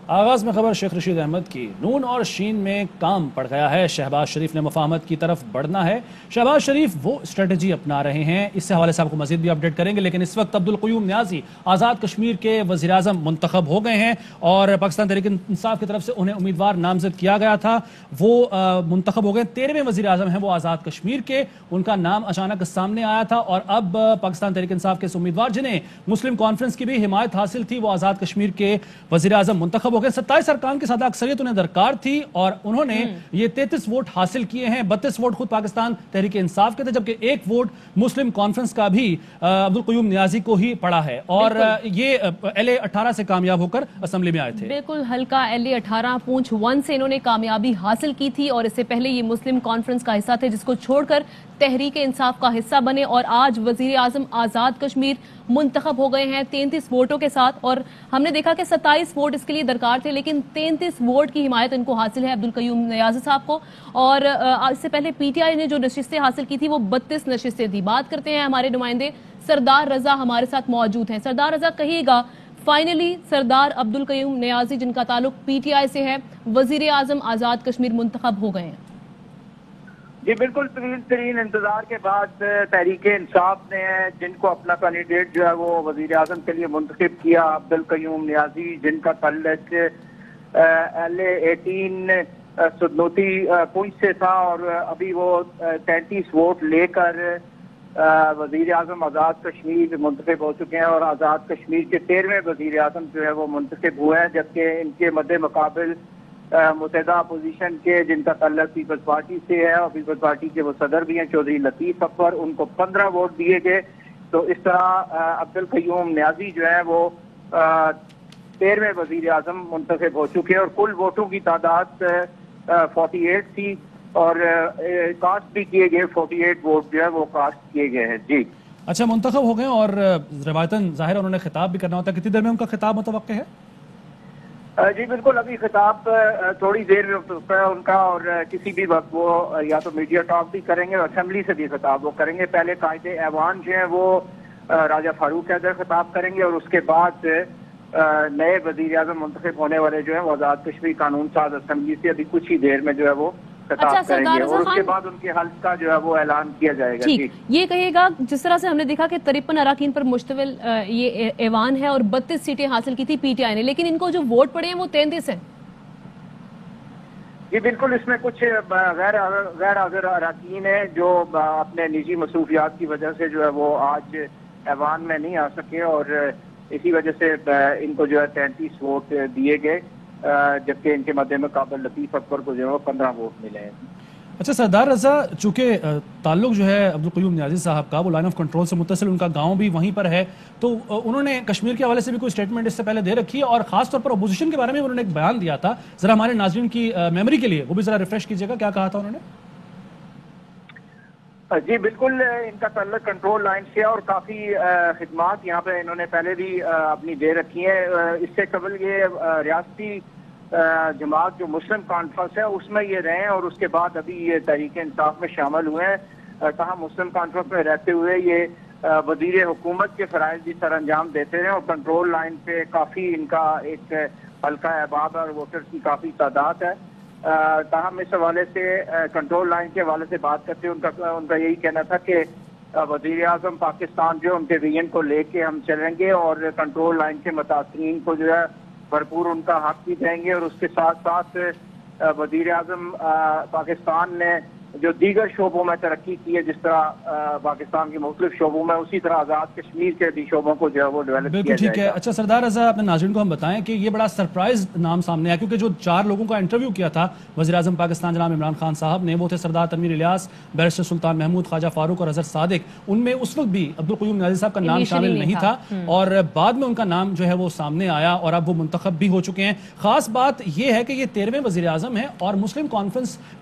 آغاز میں خبر شیخ رشید احمد کی۔ نون اور شین میں کام پڑ گیا ہے، شہباز شریف نے مفاہمت کی طرف بڑھنا ہے۔ شہباز شریف وہ اسٹریٹجی اپنا رہے ہیں، اس سے حوالے سے آپ کو مزید بھی اپڈیٹ کریں گے، لیکن اس وقت عبدالقیوم نیازی آزاد کشمیر کے وزیر اعظم منتخب ہو گئے ہیں اور پاکستان تحریک انصاف کی طرف سے انہیں امیدوار نامزد کیا گیا تھا، وہ منتخب ہو گئے۔ 13ویں وزیر اعظم ہیں وہ آزاد کشمیر کے، ان کا نام اچانک سامنے آیا تھا اور اب پاکستان تحریک انصاف کے امیدوار جنہیں مسلم کانفرنس کی بھی حمایت حاصل تھی، وہ آزاد کشمیر کے وزیر اعظم منتخب ہو گئے۔ 27 ارکان کی سادہ اکثریت انہیں درکار تھی اور انہوں نے یہ 33 ووٹ حاصل کیے ہیں۔ 32 ووٹ خود پاکستان تحریک انصاف کے تھے، جبکہ 1 ووٹ مسلم کانفرنس کا بھی عبدالقیوم نیازی کو ہی پڑا ہے اور یہ LA 18 سے کامیاب ہو کر اسمبلی میں آئے تھے۔ بالکل، حلقہ LA 18 پونچھ 1 سے انہوں نے کامیابی حاصل کی تھی اور اس سے پہلے یہ مسلم کانفرنس کا حصہ تھے، جس کو چھوڑ کر تحریک انصاف کا حصہ بنے اور آج وزیر اعظم آزاد کشمیر منتخب ہو گئے ہیں 33 ووٹوں کے ساتھ۔ اور ہم نے دیکھا کہ 27 ووٹ اس کے لیے درکار تھے، لیکن 33 ووٹ کی حمایت ان کو حاصل ہے عبدالقیوم نیازی صاحب کو، اور اس سے پہلے PTI نے جو نشستیں حاصل کی تھی وہ 32 نشستیں تھی۔ بات کرتے ہیں ہمارے نمائندے سردار رضا ہمارے ساتھ موجود ہیں۔ سردار رضا، کہیے گا فائنلی سردار عبدالقیوم نیازی جن کا تعلق PTI سے ہے، وزیر اعظم آزاد کشمیر منتخب ہو گئے ہیں؟ جی بالکل، طویل ترین انتظار کے بعد تحریک انصاف نے جن کو اپنا کینڈیڈیٹ جو ہے وہ وزیر اعظم کے لیے منتخب کیا، عبدالقیوم نیازی، جن کا تعلق LA 18 سدنوتی پونچھ سے تھا اور ابھی وہ 33 ووٹ لے کر وزیر اعظم آزاد کشمیر منتخب ہو چکے ہیں اور آزاد کشمیر کے 13ویں وزیر اعظم جو ہے وہ منتخب ہوئے ہیں، جبکہ ان کے مد مقابل متحدہ اپوزیشن کے جن کا تعلق پیپلز پارٹی سے ہے اور پیپلز پارٹی کے وہ صدر بھی ہیں چودھری لطیف اکبر، ان کو 15 ووٹ دیے گئے۔ تو اس طرح عبدالقیوم نیازی جو ہے وہ 13ویں وزیر اعظم منتخب ہو چکے ہیں اور کل ووٹوں کی تعداد 48 تھی اور کاسٹ بھی کیے گئے، 48 ووٹ جو ہے وہ کاسٹ کیے گئے ہیں۔ جی اچھا، منتخب ہو گئے اور روایتاً ظاہر انہوں نے خطاب بھی کرنا ہوتا ہے، کتنی دیر میں ان کا خطاب متوقع ہے؟ جی بالکل، ابھی خطاب تھوڑی دیر میں ان کا، اور کسی بھی وقت وہ یا تو میڈیا ٹاک بھی کریں گے اور اسمبلی سے بھی خطاب وہ کریں گے۔ پہلے قائد ایوان جو ہیں وہ راجہ فاروق حیدر خطاب کریں گے اور اس کے بعد نئے وزیر اعظم منتخب ہونے والے جو ہیں وہ آزاد کشمیر قانون ساز اسمبلی سے ابھی کچھ ہی دیر میں جو ہے وہ خطاب کریں گے اور اس کے بعد ان کے حلف کا جو ہے وہ اعلان کیا جائے گا۔ ٹھیک، یہ کہیے گا جس طرح سے ہم نے دیکھا کہ 53 اراکین پر مشتمل یہ ایوان ہے اور 32 سیٹیں حاصل کی تھی PTI نے، لیکن ان کو جو ووٹ پڑے ہیں وہ 33 ہیں۔ جی بالکل، اس میں کچھ غیر حاضر اراکین ہیں جو اپنے نجی مصروفیات کی وجہ سے جو ہے وہ آج ایوان میں نہیں آ سکے اور اسی وجہ سے ان کو جو ہے 33 ووٹ دیے گئے، جبکہ ان کے مد مقابل لطیف اکبر کو جو ہے 15 ووٹ ملے ہیں۔ اچھا سردار رضا، چونکہ تعلق جو ہے عبدالقیوم نیازی صاحب کا وہ لائن آف کنٹرول سے متصل، ان کا گاؤں بھی وہیں پر ہے، تو انہوں نے کشمیر کے حوالے سے بھی کوئی سٹیٹمنٹ اس سے پہلے دے رکھی ہے اور خاص طور پر اپوزیشن کے بارے میں انہوں نے ایک بیان دیا تھا، ذرا ہمارے ناظرین کی میموری کے لیے وہ بھی ذرا ریفریش کیجیے گا، کیا کہا تھا انہوں نے؟ جی بالکل، ان کا تعلق کنٹرول لائن سے اور کافی خدمات یہاں پہ انہوں نے پہلے بھی اپنی دے رکھی ہیں۔ اس سے قبل یہ ریاستی جماعت جو مسلم کانفرنس ہے اس میں یہ رہے ہیں اور اس کے بعد ابھی یہ تحریک انصاف میں شامل ہوئے ہیں۔ تاہم مسلم کانفرنس میں رہتے ہوئے یہ وزیر حکومت کے فرائض بھی سر انجام دیتے رہے اور کنٹرول لائن پہ کافی ان کا ایک حلقہ احباب اور ووٹرز کی کافی تعداد ہے۔ تاہم اس حوالے سے کنٹرول لائن کے حوالے سے بات کرتے ہیں، ان کا یہی کہنا تھا کہ وزیر اعظم پاکستان جو ان کے ویژن کو لے کے ہم چلیں گے اور کنٹرول لائن کے متاثرین کو جو ہے بھرپور ان کا حق بھی دیں گے اور اس کے ساتھ ساتھ وزیر اعظم پاکستان نے جو دیگر شعبوں میں ترقی کی ہے، جس طرح پاکستان کے مختلف شعبوں میں، اسی طرح آزاد کشمیر کے بھی شعبوں کو جو ہے وہ ڈیولپ کیا بالکل ٹھیک ہے۔ جائے گا۔ اچھا سردار رضا، اپنے ناظرین کو ہم بتائیں کہ یہ بڑا سرپرائز نام سامنے آیا، کیونکہ جو 4 لوگوں کا انٹرویو کیا تھا وزیر اعظم پاکستان جناب عمران خان صاحب نے، وہ تھے سردار تنویر الیاس، بیرسٹر سلطان محمود، خواجہ فاروق اور اظہر صادق۔ ان میں اس وقت بھی عبدالقیوم نیازی صاحب کا نام شامل نہیں تھا اور بعد میں ان کا نام جو ہے وہ سامنے آیا اور اب وہ منتخب بھی ہو چکے ہیں۔ خاص بات یہ ہے کہ یہ 13ویں وزیر اعظم ہیں اور مسلم کانفرنس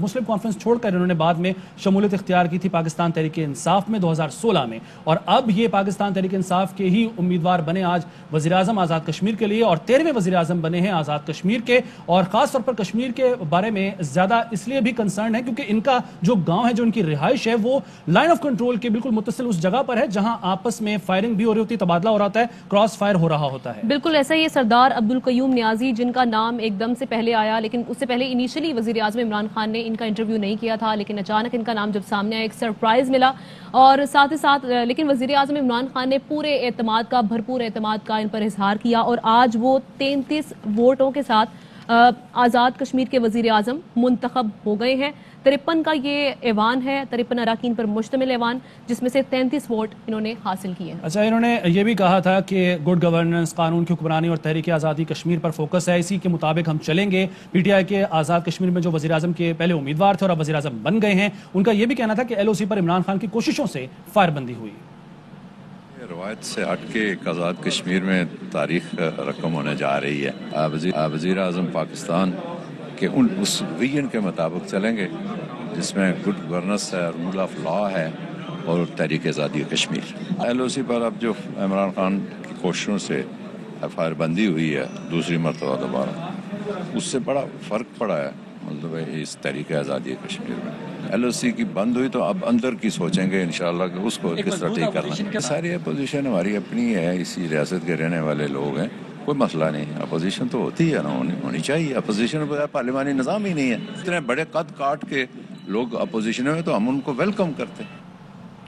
مسلم کانفرنس چھوڑ کر انہوں نے بعد میں شمولیت اختیار کی تھی پاکستان تحریک انصاف میں 2016 میں، اور اب یہ پاکستان تحریک انصاف کے ہی امیدوار بنے آج وزیراعظم آزاد کشمیر کے لیے، اور 13ویں وزیراعظم بنے ہیں آزاد کشمیر کے، اور خاص طور پر کشمیر کے بارے میں زیادہ اس لیے بھی کنسرن ہے کیونکہ ان کا جو گاؤں ہے، جو ان کی رہائش ہے، وہ لائن آف کنٹرول کے بالکل متصل اس جگہ پر ہے جہاں آپس میں فائرنگ بھی ہو رہی ہوتی ہے، تبادلہ ہو رہا ہوتا ہے، کراس فائر ہو رہا ہوتا ہے۔ بالکل ایسا ہی سردار عبدالقیوم نیازی، جن کا نام ایک دم سے پہلے آیا، لیکن اس سے پہلے انیشلی وزیر اعظم عمران خان نے ان کا انٹرویو نہیں کیا تھا، لیکن اچانک ان کا نام جب سامنے آیا ایک سرپرائز ملا، اور ساتھ ہی ساتھ لیکن وزیر اعظم عمران خان نے پورے اعتماد کا، بھرپور اعتماد کا ان پر اظہار کیا، اور آج وہ 33 ووٹوں کے ساتھ آزاد کشمیر کے وزیر اعظم منتخب ہو گئے ہیں۔ 53 کا یہ ایوان ہے، 53 اراکین پر مشتمل ایوان، جس میں سے 33 ووٹ انہوں نے حاصل کیے ہیں۔ اچھا، انہوں نے یہ بھی کہا تھا کہ گڈ گورننس، قانون کی حکمرانی اور تحریک آزادی کشمیر پر فوکس ہے، اسی کے مطابق ہم چلیں گے۔ پی ٹی آئی کے آزاد کشمیر میں جو وزیر اعظم کے پہلے امیدوار تھے اور اب وزیر اعظم بن گئے ہیں، ان کا یہ بھی کہنا تھا کہ ایل او سی پر عمران خان کی کوششوں سے فائر بندی ہوئی۔ روایت سے ہٹ کے ایک آزاد کشمیر میں تاریخ رقم ہونے جا رہی ہے۔ وزیر اعظم پاکستان کے اس ویژن کے مطابق چلیں گے جس میں گڈ گورننس ہے، رول آف لا ہے اور تحریک آزادی کشمیر۔ ایل او سی پر اب جو عمران خان کی کوششوں سے فائر بندی ہوئی ہے دوسری مرتبہ دوبارہ، اس سے بڑا فرق پڑا ہے مطلب اس تحریک آزادی کشمیر میں۔ ایل او سی کی بند ہوئی تو اب اندر کی سوچیں گے انشاءاللہ کہ اس کو کس طرح ٹھیک کرنا ہے۔ ساری اپوزیشن ہماری اپنی ہے، اسی ریاست کے رہنے والے لوگ ہیں، کوئی مسئلہ نہیں، اپوزیشن تو ہوتی ہے نا، ہونی چاہیے۔ اپوزیشن بغیر پارلیمانی نظام ہی نہیں ہے۔ اتنے بڑے قد کاٹ کے لوگ اپوزیشن میں تو ہم ان کو ویلکم کرتے ہیں۔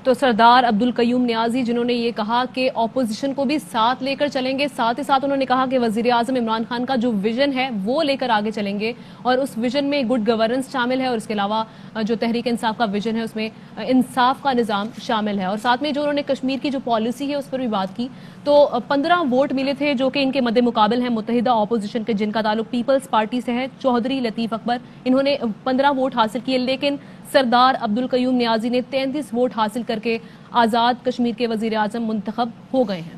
تو سردار عبدالقیوم نیازی، جنہوں نے یہ کہا کہ اپوزیشن کو بھی ساتھ لے کر چلیں گے، ساتھ ہی ساتھ انہوں نے کہا کہ وزیر اعظم عمران خان کا جو ویژن ہے وہ لے کر آگے چلیں گے، اور اس ویژن میں گڈ گورننس شامل ہے، اور اس کے علاوہ جو تحریک انصاف کا ویژن ہے اس میں انصاف کا نظام شامل ہے، اور ساتھ میں جو انہوں نے کشمیر کی جو پالیسی ہے اس پر بھی بات کی۔ تو 15 ووٹ ملے تھے جو کہ ان کے مد مقابل ہیں متحدہ اپوزیشن کے، جن کا تعلق پیپلز پارٹی سے ہے، چودھری لطیف اکبر، انہوں نے 15 ووٹ حاصل کیے، لیکن سردار عبدالقیوم نیازی نے 33 ووٹ حاصل کر کے آزاد کشمیر کے وزیر اعظم منتخب ہو گئے ہیں۔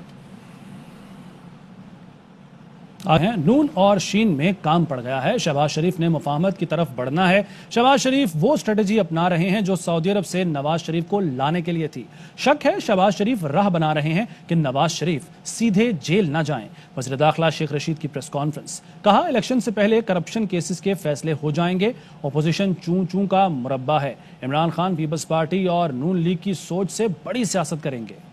نون اور شین میں کام پڑ گیا ہے، شہباز شریف نے مفاہمت کی طرف بڑھنا ہے۔ شہباز شریف وہ اسٹریٹجی اپنا رہے ہیں جو سعودی عرب سے نواز شریف کو لانے کے لیے تھی۔ شک ہے شہباز شریف راہ بنا رہے ہیں کہ نواز شریف سیدھے جیل نہ جائیں۔ وزیر داخلہ شیخ رشید کی پریس کانفرنس، کہا الیکشن سے پہلے کرپشن کیسز کے فیصلے ہو جائیں گے، اپوزیشن چون چون کا مربع ہے، عمران خان پیپلز پارٹی اور نون لیگ کی سوچ سے بڑی سیاست کریں گے۔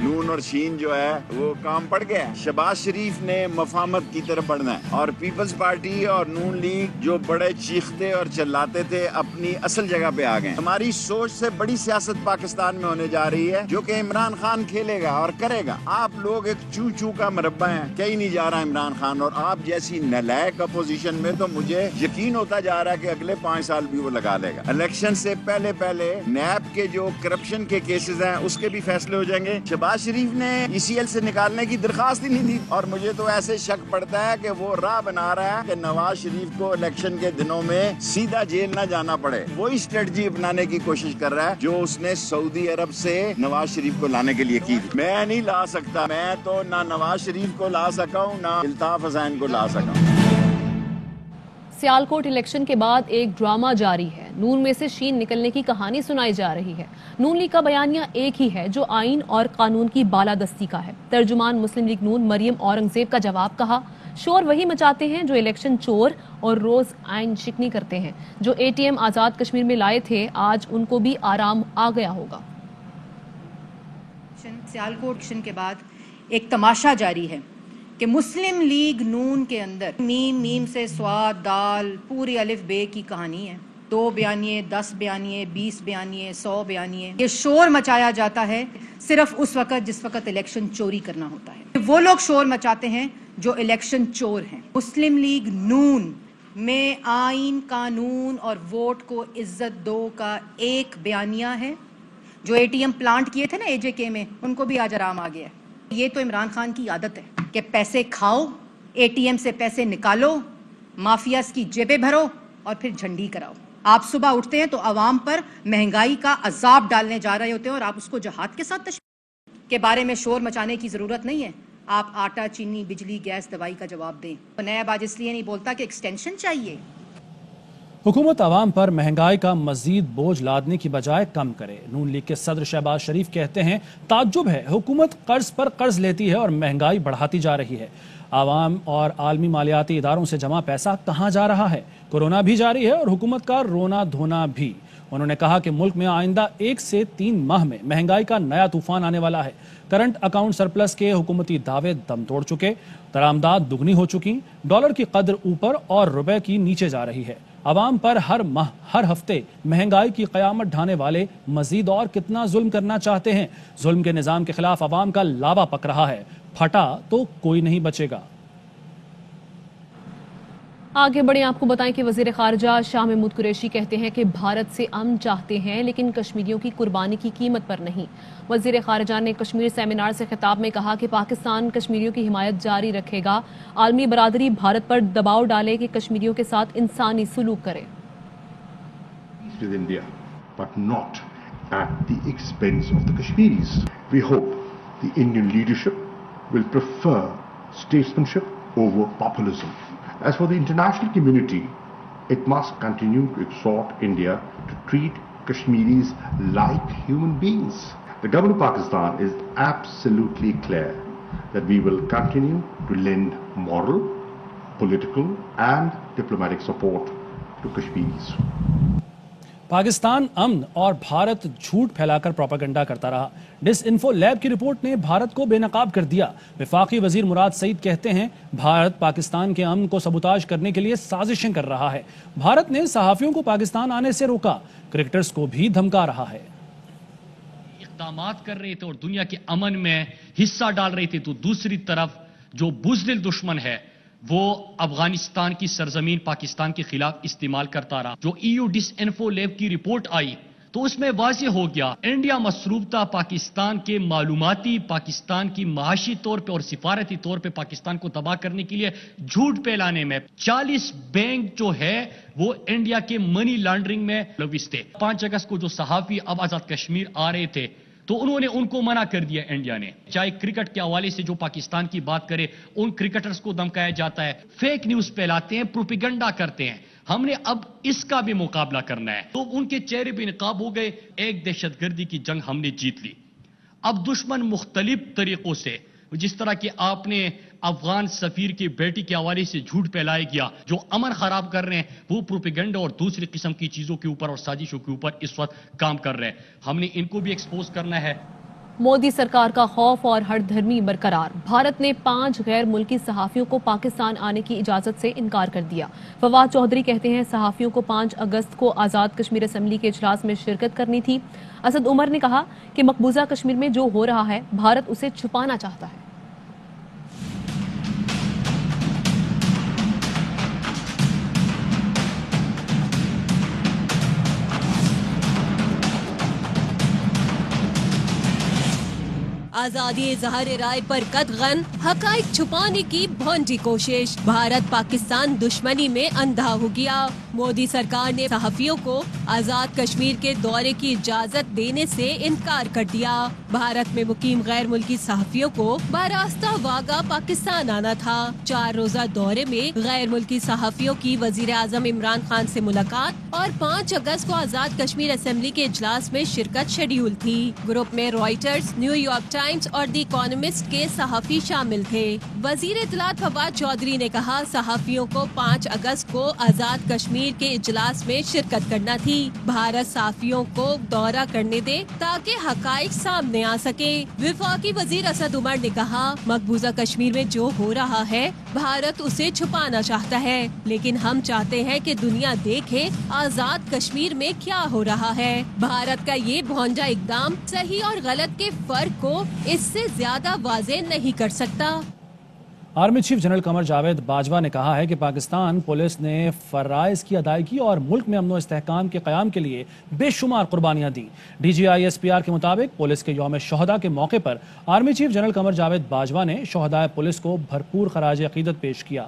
نون اور شین جو ہے وہ کام پڑ گیا ہے۔ شہباز شریف نے مفاہمت کی طرف بڑھنا ہے، اور پیپلز پارٹی اور نون لیگ جو بڑے چیختے اور چلاتے تھے اپنی اصل جگہ پہ آ گئے۔ ہماری سوچ سے بڑی سیاست پاکستان میں ہونے جا رہی ہے جو کہ عمران خان کھیلے گا اور کرے گا۔ آپ لوگ ایک چو چو کا مربع ہیں، کہیں نہیں جا رہا عمران خان، اور آپ جیسی نالائق اپوزیشن میں تو مجھے یقین ہوتا جا رہا ہے کہ اگلے 5 سال بھی وہ لگا لے گا۔ الیکشن سے پہلے نیب کے جو کرپشن کے کیسز ہیں اس کے بھی فیصلے ہو جائیں گے۔ شہباز شریف نے ای سی ایل سے نکالنے کی درخواست ہی نہیں دی، اور مجھے تو ایسے شک پڑتا ہے کہ وہ راہ بنا رہا ہے کہ نواز شریف کو الیکشن کے دنوں میں سیدھا جیل نہ جانا پڑے۔ وہی اسٹریٹجی اپنانے کی کوشش کر رہا ہے جو اس نے سعودی عرب سے نواز شریف کو لانے کے لیے کی تھی۔ میں نہیں لا سکتا، میں تو نہ نواز شریف کو لا سکا ہوں نہ الطاف حسین کو لا سکا ہوں۔ سیالکوٹ الیکشن کے بعد ایک ڈرامہ جاری ہے، نون میں سے شین نکلنے کی کہانی سنائی جا رہی ہے۔ نون لیگ کا بیانیہ ایک ہی ہے جو آئین اور قانون کی بالادستی کا ہے۔ ترجمان مسلم لیگ نون مریم اورنگزیب کا جواب، کہا شور وہی مچاتے ہیں جو الیکشن چور اور روز آئین شکنی کرتے ہیں۔ جو A T M Azad Kashmir میں لائے تھے آج ان کو بھی آرام آ گیا ہوگا۔ سیالکوٹ الیکشن کے بعد ایک تماشا جاری ہے کہ مسلم لیگ نون کے اندر میم سے سواد دال پوری الف بے کی کہانی ہے۔ 2 بیانیے، 10 بیانیے، 20 بیانیے، 100 بیانیے، یہ شور مچایا جاتا ہے صرف اس وقت جس وقت الیکشن چوری کرنا ہوتا ہے۔ وہ لوگ شور مچاتے ہیں جو الیکشن چور ہیں۔ مسلم لیگ نون میں آئین، قانون اور ووٹ کو عزت دو کا ایک بیانیہ ہے۔ جو اے ٹی ایم پلانٹ کیے تھے نا اے جے کے میں، ان کو بھی آج آرام آ گیا ہے۔ یہ تو عمران خان کی عادت ہے کہ پیسے کھاؤ، اے ٹی ایم سے پیسے نکالو، مافیاز کی جیبیں بھرو اور پھر جھنڈی کراؤ۔ آپ صبح اٹھتے ہیں تو عوام پر مہنگائی کا عذاب ڈالنے جا رہے ہوتے ہیں، اور آپ اس کو جہاد کے ساتھ تشبیہ کے بارے میں شور مچانے کی ضرورت نہیں ہے۔ آپ آٹا چینی بجلی گیس دوائی کا جواب دیں. نیب آج اس لیے نہیں بولتا کہ ایکسٹینشن چاہیے. حکومت عوام پر مہنگائی کا مزید بوجھ لادنے کی بجائے کم کرے. نون لیگ کے صدر شہباز شریف کہتے ہیں تعجب ہے حکومت قرض پر قرض لیتی ہے اور مہنگائی بڑھاتی جا رہی ہے. عوام اور عالمی مالیاتی اداروں سے جمع پیسہ کہاں جا رہا ہے؟ کورونا بھی جاری ہے اور حکومت کا رونا دھونا بھی. انہوں نے کہا کہ ملک میں آئندہ 1 سے 3 ماہ میں مہنگائی کا نیا طوفان آنے والا ہے. کرنٹ اکاؤنٹ سرپلس کے حکومتی دعوے دم توڑ چکے، درآمدات دگنی ہو چکی، ڈالر کی قدر اوپر اور روپے کی نیچے جا رہی ہے. عوام پر ہر ماہ ہر ہفتے مہنگائی کی قیامت ڈھانے والے مزید اور کتنا ظلم کرنا چاہتے ہیں؟ ظلم کے نظام کے خلاف عوام کا لابا پک رہا ہے. پھٹا تو کوئی نہیں بچے گا. آگے بڑھیں، آپ کو بتائیں کہ وزیر خارجہ شاہ محمود قریشی کہتے ہیں کہ بھارت سے امن چاہتے ہیں لیکن کشمیریوں کی قربانی کی قیمت پر نہیں. وزیر خارجہ نے کشمیر سیمینار سے خطاب میں کہا کہ پاکستان کشمیریوں کی حمایت جاری رکھے گا. عالمی برادری بھارت پر دباؤ ڈالے کہ کشمیریوں کے ساتھ انسانی سلوک کرے. With India, but not at the expense of the Kashmiris. We hope the Indian leadership will prefer statesmanship over populism. As for the international community, it must continue to exhort India to treat Kashmiris like human beings. The government of Pakistan is absolutely clear that we will continue to lend moral, political and diplomatic support to Kashmiris. Pakistan امن اور بھارت جھوٹ پھیلا کر propaganda کرتا رہا. ڈس info lab کی report نے بھارت کو بے نقاب کر دیا. وفاقی وزیر مراد سعید کہتے ہیں بھارت پاکستان کے امن کو سبوتاژ کرنے کے لیے سازشیں کر رہا ہے. بھارت نے صحافیوں کو پاکستان آنے سے روکا، کرکٹرز کو بھی دھمکا رہا ہے. اقدامات کر رہے تھے اور دنیا کے امن میں حصہ ڈال رہے تھے، تو دوسری طرف جو بزدل دشمن ہے وہ افغانستان کی سرزمین پاکستان کے خلاف استعمال کرتا رہا. جو EU ڈس انفو لیب کی رپورٹ آئی تو اس میں واضح ہو گیا انڈیا مصروف تھا پاکستان کے معلوماتی، پاکستان کی معاشی طور پہ اور سفارتی طور پہ پاکستان کو تباہ کرنے کے لیے جھوٹ پھیلانے میں. 40 بینک جو ہے وہ انڈیا کے منی لانڈرنگ میں ملوث تھے. 5 اگست کو جو صحافی اب آزاد کشمیر آ رہے تھے تو انہوں نے ان کو منع کر دیا انڈیا نے. چاہے کرکٹ کے حوالے سے جو پاکستان کی بات کرے ان کرکٹرز کو دھمکایا جاتا ہے، فیک نیوز پھیلاتے ہیں، پروپیگنڈا کرتے ہیں. ہم نے اب اس کا بھی مقابلہ کرنا ہے. تو ان کے چہرے بے نقاب ہو گئے. ایک دہشت گردی کی جنگ ہم نے جیت لی. اب دشمن مختلف طریقوں سے، جس طرح کہ آپ نے افغان سفیر کی بیٹی کے حوالے سے جھوٹ پھیلایا گیا، جو امن خراب کر رہے ہیں وہ پروپیگنڈا اور دوسری قسم کی چیزوں کے اوپر اور سازشوں کے اوپر اس وقت کام کر رہے ہیں. ہم نے ان کو بھی ایکسپوز کرنا ہے. مودی سرکار کا خوف اور ہر دھرمی برقرار. بھارت نے 5 غیر ملکی صحافیوں کو پاکستان آنے کی اجازت سے انکار کر دیا. فواد چودھری کہتے ہیں صحافیوں کو 5 اگست کو آزاد کشمیر اسمبلی کے اجلاس میں شرکت کرنی تھی. اسد عمر نے کہا کہ مقبوضہ کشمیر میں جو ہو رہا ہے بھارت اسے چھپانا چاہتا ہے. آزادی اظہار رائے پر قدغن، حقائق چھپانے کی بھونڈی کوشش. بھارت پاکستان دشمنی میں اندھا ہو گیا. مودی سرکار نے صحافیوں کو آزاد کشمیر کے دورے کی اجازت دینے سے انکار کر دیا. بھارت میں مقیم غیر ملکی صحافیوں کو براستہ واگا پاکستان آنا تھا. 4 روزہ دورے میں غیر ملکی صحافیوں کی وزیر اعظم عمران خان سے ملاقات اور 5 اگست کو آزاد کشمیر اسمبلی کے اجلاس میں شرکت شیڈیول تھی. گروپ میں رائٹرز، نیو یارک ٹائمز اور دی اکانومسٹ کے صحافی شامل تھے. وزیر اطلاعات فواد چودھری نے کہا صحافیوں کو 5 اگست کو آزاد کشمیر کے اجلاس میں شرکت کرنا تھی. بھارت صحافیوں کو دورہ کرنے دے تاکہ حقائق سامنے آ سکے. وفاقی وزیر اسد عمر نے کہا مقبوضہ کشمیر میں جو ہو رہا ہے بھارت اسے چھپانا چاہتا ہے، لیکن ہم چاہتے ہیں کہ دنیا دیکھے آزاد کشمیر میں کیا ہو رہا ہے. بھارت کا یہ بھونجا اقدام صحیح اور غلط کے فرق کو اس سے زیادہ واضح نہیں کر سکتا. Army chief general Qamar Javed Bajwa نے کہا ہے کہ پاکستان پولیس نے فرائض کی ادائیگی اور ملک میں امن و استحکام کے قیام کے لیے بے شمار قربانیاں دیں. DGI-SPR کے مطابق پولیس کے یوم شہداء کے موقع پر army chief general Qamar Javed Bajwa نے شہدائے پولیس کو بھرپور خراج عقیدت پیش کیا.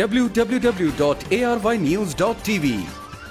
www.arYnews.tv।